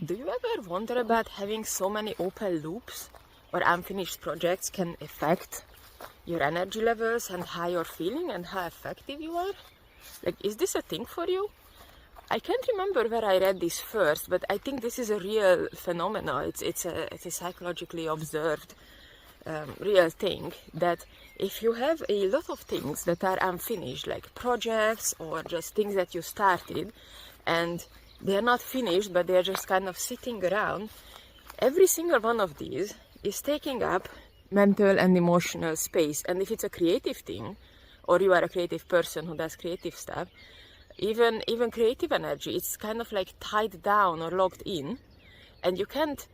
Do you ever wonder about having so many open loops or unfinished projects can affect your energy levels and how you're feeling and how effective you are? Like, is this a thing for you? I can't remember where I read this first, but I think this is a real phenomenon. It's a psychologically observed real thing, that if you have a lot of things that are unfinished, like projects or just things that you started and they're not finished but they're just kind of sitting around, every single one of these is taking up mental and emotional space. And if it's a creative thing, or you are a creative person who does creative stuff, even creative energy, it's kind of like tied down or locked in, and you can't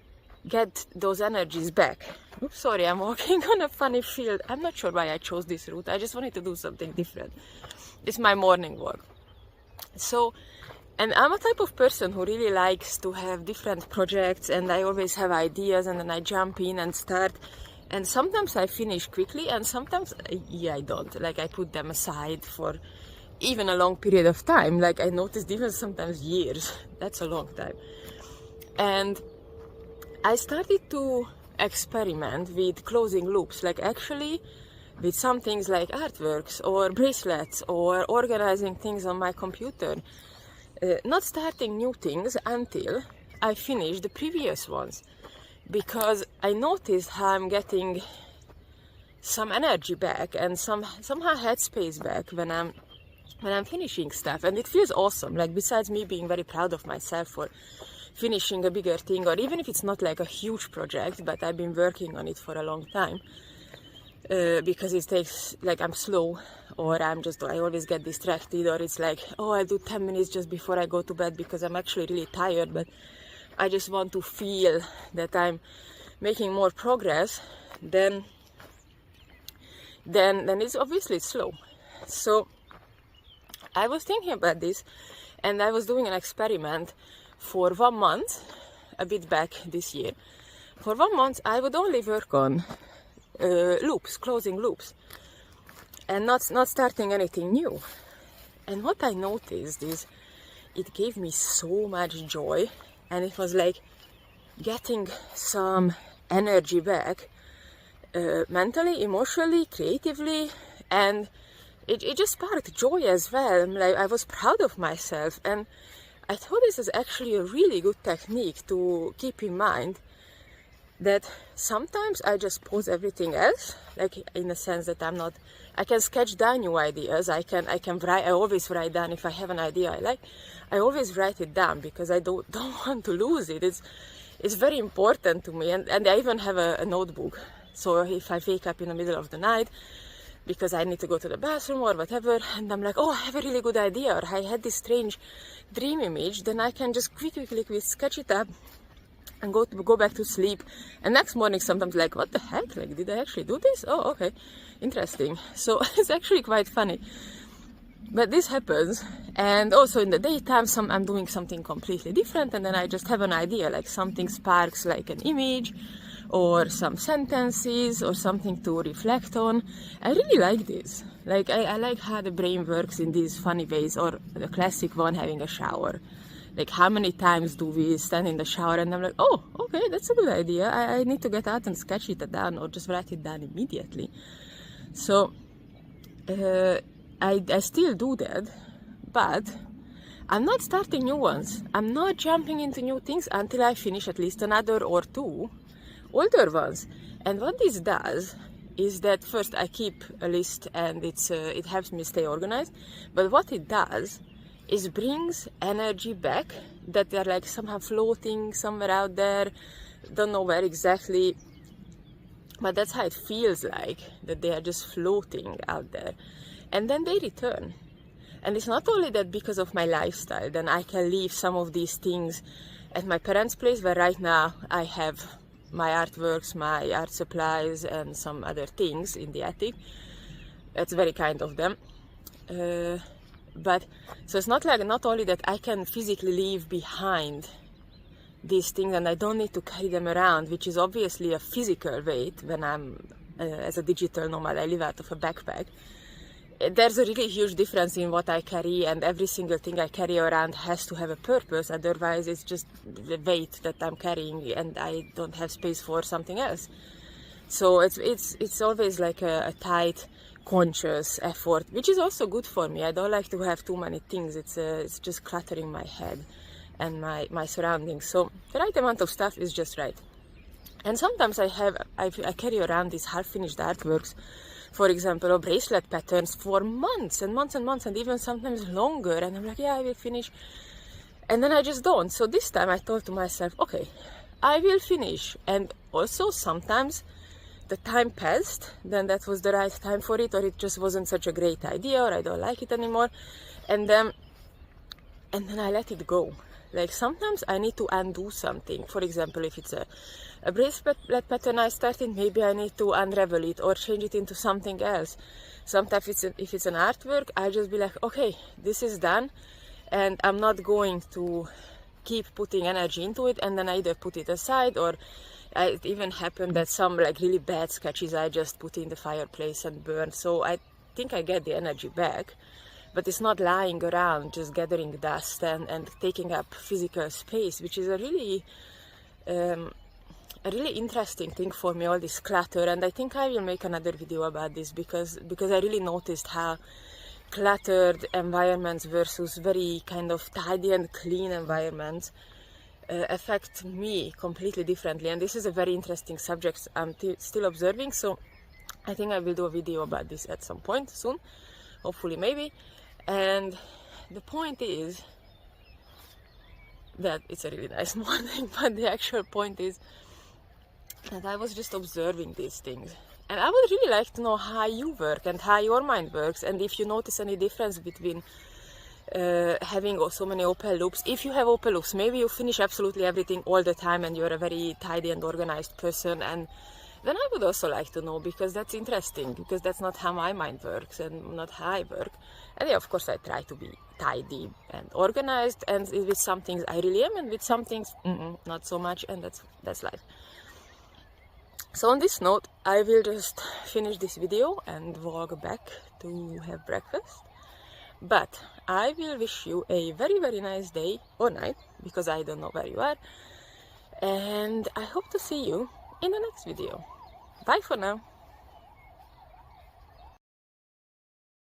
get those energies back. Oops, sorry, I'm walking on a funny field. I'm not sure why I chose this route. I just wanted to do something different. It's my morning walk. So, and I'm a type of person who really likes to have different projects, and I always have ideas, and then I jump in and start. And sometimes I finish quickly, and sometimes, I don't. Like, I put them aside for even a long period of time. Like, I noticed even sometimes years. That's a long time. And I started to experiment with closing loops, like actually with some things like artworks or bracelets or organizing things on my computer. Not starting new things until I finish the previous ones, because I noticed how I'm getting some energy back and somehow headspace back when I'm finishing stuff, and it feels awesome. Like, besides me being very proud of myself for finishing a bigger thing, or even if it's not like a huge project, but I've been working on it for a long time, because it takes, like, I'm slow, or I always get distracted, or it's like, oh, I'll do 10 minutes just before I go to bed because I'm actually really tired, but I just want to feel that I'm making more progress, then it's obviously slow. So I was thinking about this, and I was doing an experiment for 1 month, a bit back this year. For 1 month, I would only work on loops, closing loops, and not starting anything new. And what I noticed is it gave me so much joy, and it was like getting some energy back, mentally, emotionally, creatively, and it just sparked joy as well. Like, I was proud of myself, and I thought this is actually a really good technique to keep in mind, that sometimes I just pause everything else, like in the sense that I can sketch down new ideas, I always write down if I have an idea I like, I always write it down because I don't want to lose it. It's very important to me, and I even have a notebook. So if I wake up in the middle of the night because I need to go to the bathroom or whatever, and I'm like, oh, I have a really good idea, or I had this strange dream image, then I can just quickly sketch it up and go back to sleep. And next morning sometimes like, what the heck, like, did I actually do this? Oh, okay, interesting. So it's actually quite funny. But this happens, and also in the daytime I'm doing something completely different, and then I just have an idea, like something sparks, like an image or some sentences or something to reflect on. I really like this. Like, I like how the brain works in these funny ways, or the classic one, having a shower. Like, how many times do we stand in the shower and I'm like, oh, okay, that's a good idea. I need to get out and sketch it down, or just write it down immediately. So I still do that, but I'm not starting new ones. I'm not jumping into new things until I finish at least another or 2 older ones. And what this does is that, first, I keep a list, and it helps me stay organized. But what it does is brings energy back that they're like somehow floating somewhere out there. Don't know where exactly, but that's how it feels like, that they are just floating out there. And then they return. And it's not only that because of my lifestyle, then I can leave some of these things at my parents' place, where right now I have my artworks, my art supplies, and some other things in the attic. That's very kind of them. But so it's not only that I can physically leave behind these things and I don't need to carry them around, which is obviously a physical weight when I'm as a digital nomad. I live out of a backpack. there's a really huge difference in what I carry, and every single thing I carry around has to have a purpose. Otherwise, it's just the weight that I'm carrying, and I don't have space for something else. So it's always like a tight, conscious effort, which is also good for me. I don't like to have too many things. It's just cluttering my head and my surroundings. So the right amount of stuff is just right. And sometimes I carry around these half-finished artworks, for example, or bracelet patterns for months and months and months, and even sometimes longer. And I'm like, yeah, I will finish. And then I just don't. So this time I thought to myself, okay, I will finish. And also sometimes the time passed, then that was the right time for it, or it just wasn't such a great idea, or I don't like it anymore. And then I let it go. Like sometimes I need to undo something. For example, if it's a bracelet pattern I started, maybe I need to unravel it or change it into something else. Sometimes if it's an artwork, I just be like, okay, this is done, and I'm not going to keep putting energy into it, and then I either put it aside, or it even happened that some like really bad sketches I just put in the fireplace and burned. So I think I get the energy back, but it's not lying around just gathering dust and taking up physical space, which is a really interesting thing for me, all this clutter. And I think I will make another video about this because I really noticed how cluttered environments versus very kind of tidy and clean environments affect me completely differently. And this is a very interesting subject I'm still observing, so I think I will do a video about this at some point soon, hopefully, maybe. And the point is that it's a really nice morning, but the actual point is that I was just observing these things, and I would really like to know how you work and how your mind works, and if you notice any difference between having so many opal loops. If you have opal loops, maybe you finish absolutely everything all the time and you're a very tidy and organized person, and then I would also like to know, because that's interesting, because that's not how my mind works and not how I work. And yeah, of course I try to be tidy and organized, and with some things I really am, and with some things not so much, and that's life. So on this note, I will just finish this video and walk back to have breakfast. But I will wish you a very, very nice day or night, because I don't know where you are. And I hope to see you in the next video. Bye for now.